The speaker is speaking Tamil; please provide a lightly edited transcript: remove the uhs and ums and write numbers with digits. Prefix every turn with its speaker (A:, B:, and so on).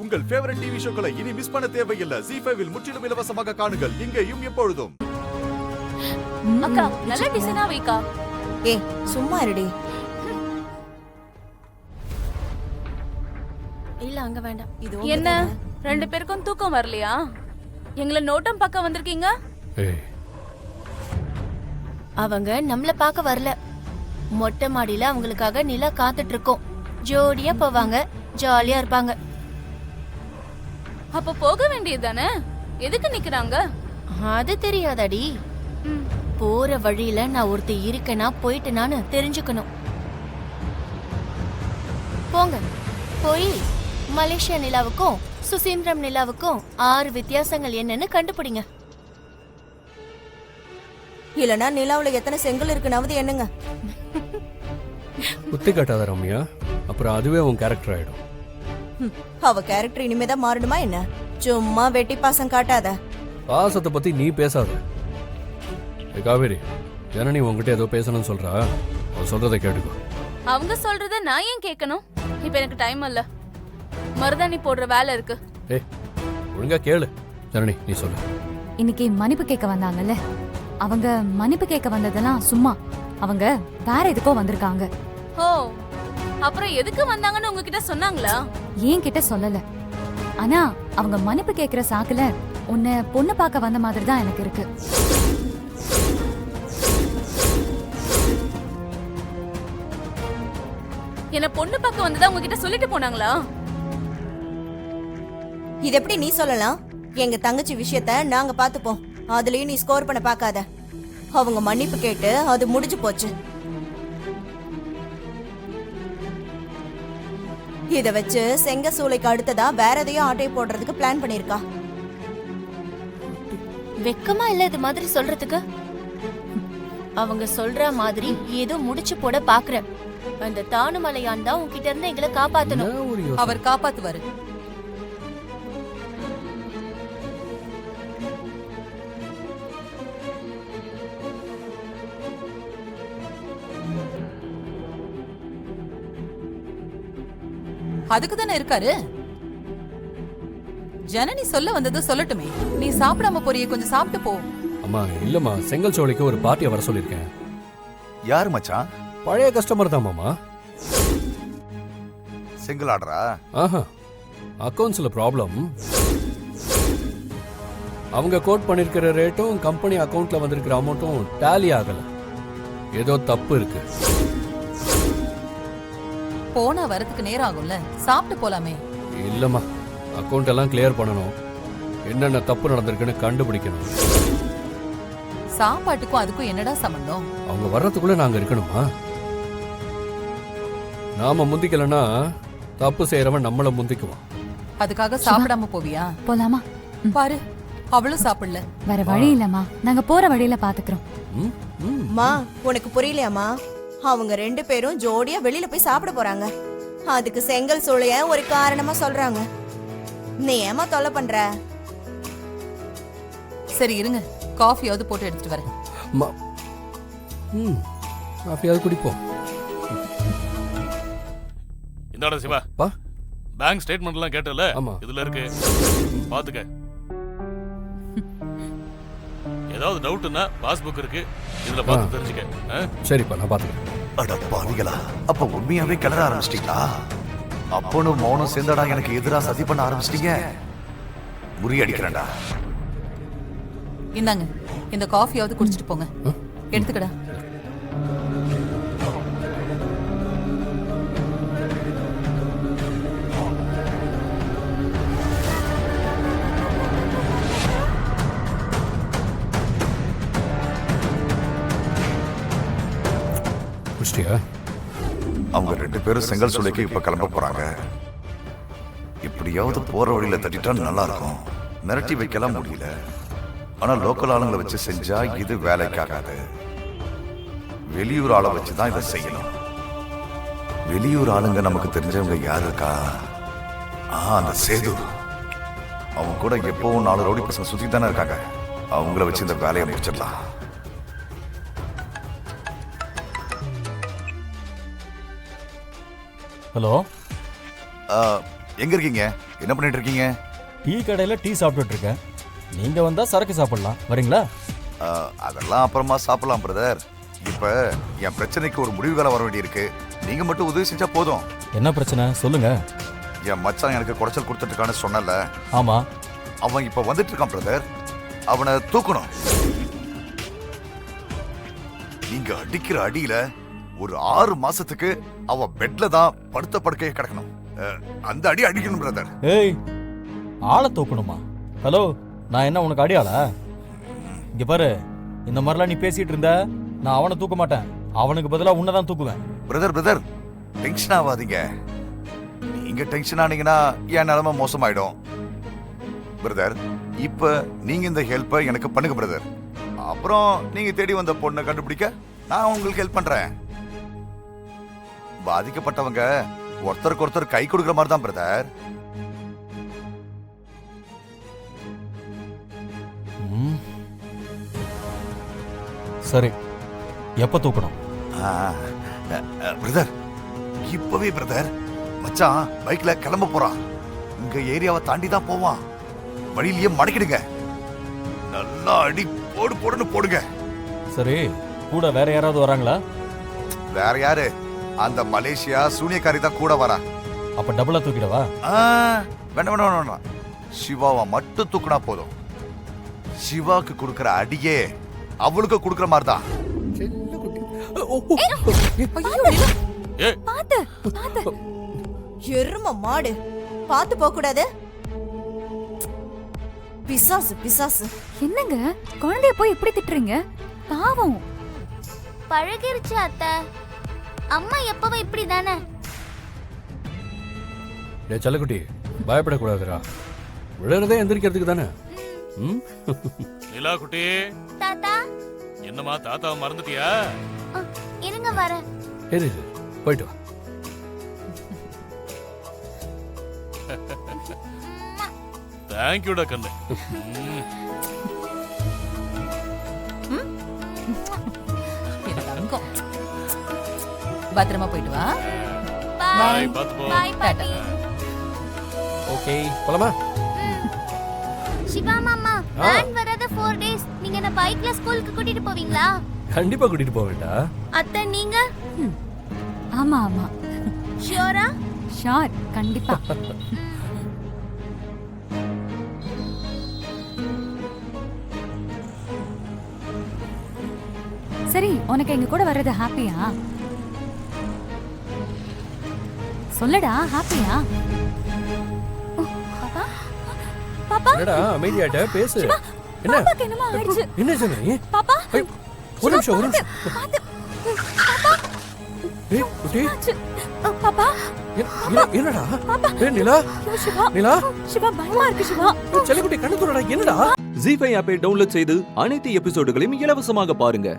A: உங்கள் ஃபேவரட் டிவி ஷோக்களை இனி மிஸ் பண்ண தேவையில்லை. ZEE5 இல் முற்றிலும் இலவசமாக காணுங்கள். இங்கேயும் எப்பொழுதும்.
B: அக்கா நல்ல டிசைனா வைக்கா.
C: ஏய் சும்மா இருடி.
B: இல்ல அங்க வேண்டாம்.
C: இது
B: என்ன ரெண்டு பேருக்கும் தூக்கம் வரலையா? எங்களை நோட்டம் பார்க்க வந்திருக்கீங்க?
D: அவங்க நம்மள பார்க்க வரல. மொட்டை மாடியில அவங்களுக்காக நிலா காத்துட்டு இருக்கோம். ஜோடியா போவாங்க, ஜாலியா இருப்பாங்க.
B: அப்ப போக வேண்டியதுதானே? எதுக்கு நிக்கிறாங்க?
D: அது தெரியாதாடி? போற வழியில நான் ஒருத்தி இருக்கேனா போயிட்டேனான்னு தெரிஞ்சுக்கணும். போங்க, போய் மலேசியா நிலாவுக்கும் சுசீந்திரம் நிலாவுக்கும் 6 வித்தியாசங்கள் என்னன்னு கண்டுபிடிங்க.
C: இல்லனா நிலாவுல எத்தனை செங்கல் இருக்குனாவது என்னங்க?
E: குத்தி காட்டாத ரம்யா, அப்புறம் அதுவே உன் கேரக்டர் ஆயிடும்.
C: அவ கேரக்டர் இனிமேதான் மாறணுமா என்ன? சும்மா வெட்டி பாசம் காட்டாத.
E: பாசத்தை பத்தி நீ பேசாத. காவேரி, ஜனனி உங்ககிட்ட ஏதோ பேசணும்னு சொல்றா, அவ சொல்றதை கேட்டுக்கோ.
B: அவங்க சொல்றத நான் ஏன் கேட்கணும்? இப்ப எனக்கு டைம் இல்ல, மருதாணி போடுற வேலை இருக்கு.
E: ஏய், ஒழுங்கா கேளு. ஜனனி நீ சொல்லு.
F: இன்னைக்கு மன்னிப்பு கேட்க வந்தாங்கல்ல, அவங்க மன்னிப்பு கேட்க வந்ததெல்லாம் சும்மா. அவங்க வேற எதுக்கோ வந்திருக்காங்க.
B: ஓ, அப்புறம் எதுக்கு வந்தாங்கன்னு உங்ககிட்ட சொன்னாங்களா?
F: ஏன் கிட்ட சொல்லல. ஆனா அவங்க மன்னிப்பு கேக்குற சாக்குல உன்னை பொண்ணு பார்க்க வந்த மாதிரி தான் எனக்கு இருக்கு.
B: என்ன பொண்ணு பார்க்க வந்ததா உங்ககிட்ட சொல்லிட்டு போனாங்களா?
C: இது எப்படி நீ சொல்லலாம்? எங்க தங்கச்சி விஷயத்த நாங்க பாத்துப்போம். அதுலயும் நீ ஸ்கோர் பண்ண பாக்காத. அவங்க மன்னிப்பு கேட்டு அது முடிஞ்சு போச்சு. இத வச்சு செங்க சூளைக்கு அடுத்ததா வேற எதையும் ஆட்டை போடுறதுக்கு பிளான் பண்ணிருக்கா.
D: வெக்கமா இல்ல இது மாதிரி சொல்றதுக்கு? அவங்க சொல்ற மாதிரி ஏதோ முடிச்சு போட பாக்குறேன். அந்த தானுமலையான் தான் உன்கிட்ட இருந்து எங்களை காப்பாத்தணும்.
C: அவர் காப்பாத்துவாரு.
G: அதுக்கு தானே இருக்காரு. ஜனனி சொல்ல வந்தது சொல்லட்டுமே. நீ சாப்பிடாம போறியே, கொஞ்சம் சாப்பிட்டு போ.
E: அம்மா இல்லம்மா, செங்கல் சோலைக்கு ஒரு பார்ட்டியை வர சொல்லியிருக்கேன்.
A: யாரு மச்சான்?
E: பழைய கஸ்டமர் தான் மாமா.
A: சிங்கிள் ஆர்டரா?
E: ஆஹா, அக்கவுண்ட்ஸ்ல ப்ராப்ளம். அவங்க கோட் பண்ணிருக்கிற ரேட்டும் கம்பெனி அக்கவுண்ட்ல வந்திருக்கிற அமௌண்ட்டும் டேலி ஆகல. ஏதோ தப்பு இருக்கு.
G: போனா வரதுக்கு நேரம் ஆகும்ல, சாப்பிட்டு போலாமே.
E: இல்லம்மா, அக்கவுண்ட் எல்லாம் கிளியர் பண்ணணும். என்னென்ன தப்பு நடந்திருக்குன்னு கண்டுபிடிக்கணும்.
G: சாப்பாட்டுக்கும் அதுக்கும் என்னடா சம்பந்தம்?
E: அவங்க வர்றதுக்குள்ள நாங்க இருக்கணுமா? நாம முந்திக்கலன்னா தப்பு செய்யறவன் நம்மள முந்திக்குவான்.
G: அதுக்காக சாப்பிடாம போவியா?
F: போலாமா?
G: பாரு, அவளும் சாப்பிடல.
F: வேற வழி இல்லம்மா, நாங்க போற வழியில பாத்துக்கிறோம்.
C: மா, உனக்கு புரியலையாமா? அவங்க 2 பேரும் ஜோடியா வெளியில போய் சாப்பிட போறாங்க. அதுக்கு செங்கல் சூளைய ஒரு காரணமா சொல்றாங்க. நீ ஏமா தொல்லை பண்ற?
G: சரி இருங்க, காஃபியாவது போட்டு எடுத்துட்டு வரேன்.
E: காஃபியாவது குடிப்போம்.
H: இந்தாடா சிவா, பேங்க் ஸ்டேட்மெண்ட் எல்லாம் கேட்டல, இதுல இருக்கு, பாத்துக்க. ஏதாவது டவுட்னா பாஸ்புக் இருக்கு, இதுல பார்த்து தெரிஞ்சுக்க.
E: சரிப்பா, நான் பாத்துக்கிறேன்.
A: அட பாவிகளா, அப்ப உண்மையாவே கிளற ஆரம்பிச்சிட்டீங்களா? அப்பனும் மௌனம் சேர்ந்தடா எனக்கு எதிரா சதி பண்ண ஆரம்பிச்சிட்டீங்க. முறியடிக்கிறேன்டா.
G: இந்தாங்க, இந்த காஃபியாவது குடிச்சிட்டு போங்க. எடுத்துக்கடா.
A: அவங்க 2 பேரும் செங்கல் சூளைக்கு இப்ப கிளம்ப போறாங்க. இப்படியாவது போற வழியில தட்டிட்டா நல்லா இருக்கும். மிரட்டி வைக்கலாம் முடியல. ஆனா லோக்கல் ஆளுங்களை வச்சு செஞ்சா இது வேலைக்காகாது. வெளியூர் ஆளை வச்சுதான் இதை செய்யணும். வெளியூர் ஆளுங்க நமக்கு தெரிஞ்சவங்க யாரு இருக்கா? அந்த சேது. அவங்க கூட எப்பவும் 4 ரவுடி பசங்க சுத்தி தானே இருக்காங்க. அவங்கள வச்சு இந்த வேலையை முடிச்சிடலாம்.
I: ஹலோ,
A: எங்க இருக்கீங்க? என்ன பண்ணிட்டு இருக்கீங்க?
I: டீ கடையில டீ சாப்பிட்டுட்டு இருக்கேன். நீங்க வந்தா சரக்கு சாப்பிடலாம், வரீங்களா?
A: அதெல்லாம் அப்புறமா சாப்பிடலாம் பிரதர். இப்ப என் பிரச்சனைக்கு ஒரு முடிவு காலம் வர வேண்டியிருக்கு. நீங்க மட்டும் உதவி செஞ்சா போதும்.
I: என்ன பிரச்சனை சொல்லுங்க.
A: என் மச்சான் எனக்கு குடைச்சல் கொடுத்துட்டு இருக்கான்னு சொன்னல.
I: ஆமா.
A: அவன் இப்ப வந்துட்டு இருக்கான் பிரதர். அவனை தூக்கணும். நீங்க அடிக்கிற அடியில ஒரு 6 மாசத்துக்கு அவன் பெட்ல தான் படுத்த படுக்கையே கிடக்கணும். அந்த அடி அடிக்கணும் பிரதர்.
I: ஏய், ஆளை தூக்கணுமா? ஹலோ, நான் என்ன உனக்கு அடியாளா? இங்க பாரு, இந்த மாதிரிலாம் நீ பேசிட்டு இருந்த நான் அவனை தூக்க மாட்டேன். அவனுக்கு பதிலா உன்னதான் தூக்குவேன்.
A: பிரதர் டென்ஷன் ஆகாதீங்க. நீங்க டென்ஷன் ஆனீங்கன்னா என் நிலைமை மோசமாயிடும். பிரதர், இப்ப நீங்க இந்த ஹெல்ப்பை எனக்கு பண்ணுங்க பிரதர். அப்புறம் நீங்க தேடி வந்த பொண்ணை கண்டுபிடிக்க நான் உங்களுக்கு ஹெல்ப் பண்றேன். பாதிக்கப்பட்டவங்க ஒருத்தருக்கு ஒருத்தர் கை கொடுக்கிற மாதிரி தான் பிரதர்.
I: சரி, எப்ப தூக்கணும்?
A: பிரதர், இப்பவே பிரதர். மச்சான் பைக்ல கிளம்ப போறான். உங்க ஏரியாவை தாண்டி தான் போவான். வழியிலேயே மடக்கிடுங்க. நல்லா அடி போடுன்னு போடுங்க.
I: சரி, கூட வேற யாராவது வராங்களா?
A: வேற யாரு? அந்த மலேசியா சூனியக்காரி தான் கூட வரா.
I: அப்ப டபுளா தூக்கிடவா?
A: வேண்டாம். சிவாவை மட்டும் தூக்குனா போதும். சிவாக்கு கொடுக்கற அடியே அவளுக்கு கொடுக்கற மாதிரி தான்.
C: பாத்து எரும மாடு, பாத்து போக கூடாது. பிசாசு.
F: என்னங்க குழந்தைய போய் இப்படி திட்டுறீங்க? பாவம்.
D: பழகிருச்சு அத்தை. அம்மா எப்பவும் இப்படிதானே.
E: டேய் செல்லக்குட்டி, பயப்படக்கூடாதுடா. விழுறதே எந்திரிக்கிறதுக்கு தானே.
H: நிலா குட்டி.
D: தாத்தா.
H: என்னம்மா தாத்தாவை மறந்துட்டியா?
D: இருங்க வரேன்.
E: இரு, போயிட்டு வா.
H: தேங்க்யூடா கண்ணு.
G: பத்திரமா போயிட்டு வா.
H: பாய். பாத்து போ.
D: பாய் பாட்டி.
E: ஓகே, போலாமா?
D: சிவா மாமா, வேன் வரத 4 days. நீங்க என்ன பைக்ல ஸ்கூலுக்கு கூட்டிட்டு போவீங்களா?
E: கண்டிப்பா கூட்டிட்டு போவேண்டா.
D: அத்தை நீங்க?
F: ஆமா.
D: ஷூரா?
F: ஷார், கண்டிப்பா. சரி, உனக்கு எங்க கூட வர்றது ஹாப்பியா? சொல்லடா, ஹாப்பியா? பாப்பா,
E: என்னடா அமைதியாட்ட பேசு. என்ன?
F: பாப்பாக்கு என்னமா ஆயிடுச்சு?
E: என்ன சொன்னீ?
F: பாப்பா,
E: ஒரு நிமிஷம்.
F: பாப்பா.
E: ஏய் குட்டி,
F: பாப்பா.
E: என்னடா? ஏய் நிலா.
F: சிவா.
E: நிலா.
F: சிவா, பயமா இருக்கு சிவா.
E: செல்லக்குட்டி கண்ணு தூரடா. என்னடா?
J: ஜீ5 ஆப்பை டவுன்லோட் செய்து அனைத்து எபிசோடுகளையும் இலவசமாக பாருங்க.